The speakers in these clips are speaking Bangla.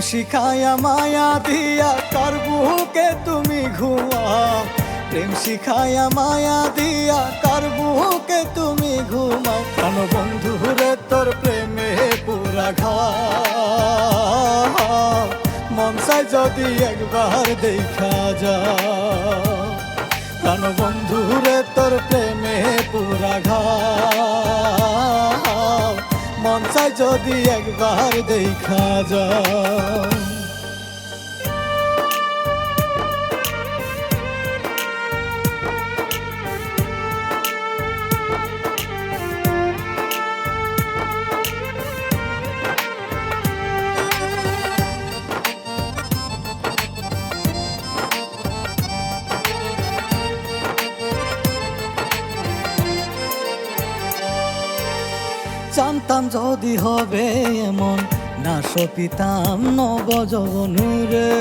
শিখায়া মায়া দিয়া কার বুকে তুমি ঘুমাও, প্রেম শিখায়া মায়া দিয়া কার বুকে তুমি ঘুমাও। কেন বন্ধুরে তোর প্রেমে পুরা ঘাও, মন চাই যদি একবার দেখা যাও। কেন বন্ধুরে তোর প্রেমে পুরা ঘাও, মন চাই যদি একবার দেখা যাও। জানতাম যদি হবে এমন, না সপিতাম নবযৌবনুরে।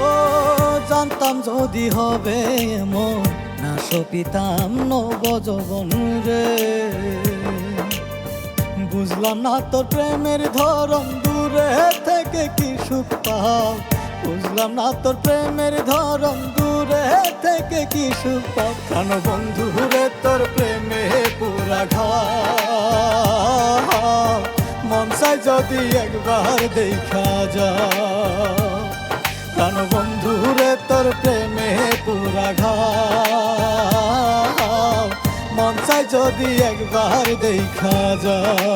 ও জানতাম যদি হবে এমন, না সপিতাম নবযৌবনুরে। বুঝলাম না তোর প্রেমের ধরন, দূরে থেকে কি সুখ পাও। বুঝলাম না তোর প্রেমের ধরন, দূরে থেকে কি সুখ পাও। কেন বন্ধুরে তোর প্রেমে পুরা ঘাও, মন চাই যদি একবার দেখা যাও। কেন বন্ধুরে তোর প্রেমে পুরা ঘাও, মন চাই যদি একবার দেখা যাও।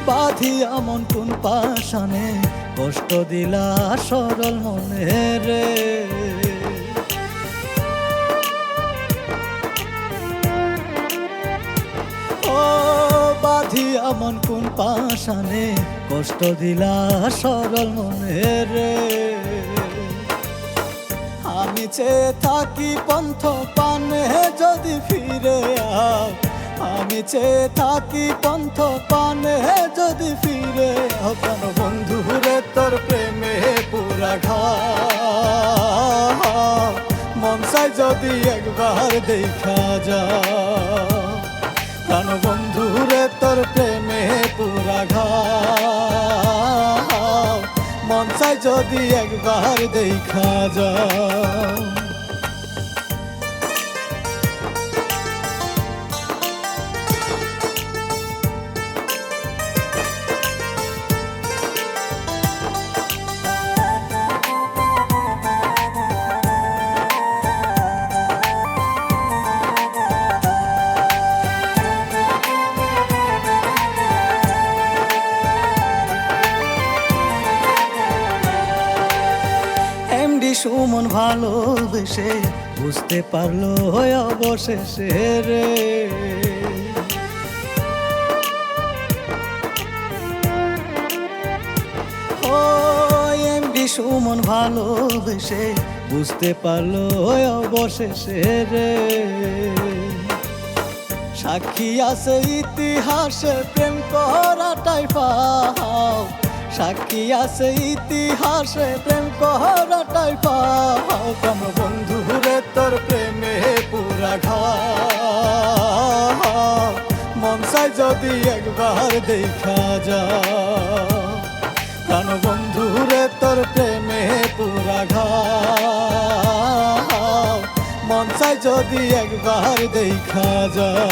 বাঁধিয়া মন কোন পাশানে, কষ্ট দিলা সরল মনে রে। ও বাঁধিয়া মন কোন পাশানে, কষ্ট দিলা সরল মনে রে। আমি চেয়ে থাকি পন্থ পানে যদি ফিরে আও। আমি চেয়ে থাকি পন্থ পানে যদি ফিরে আও। কেন বন্ধুরে তোর প্রেমে পুরা ঘাও, মন চাই যদি একবার দেখা যাও। কেন বন্ধুরে তোর প্রেমে পুরা ঘাও, মন চাই যদি একবার দেখা যাও। সুমন ভালোবেসে বুঝতে পারলো অবশেষে রে। ও এমডি সুমন ভালোবেসে বুঝতে পারলো অবশেষে রে। সাক্ষী আছে ইতিহাসে প্রেম করাটাই পাও। সাক্ষী আছে ইতিহাসে প্রেম করাটাই পাও। কেন বন্ধুরে তোর প্রেমে পুরা ঘাও, মন চাই যদি একবার দেখা যাও। কেন বন্ধুরে তোর প্রেমে পুরা ঘাও, মন চাই যদি একবার দেখা যাও।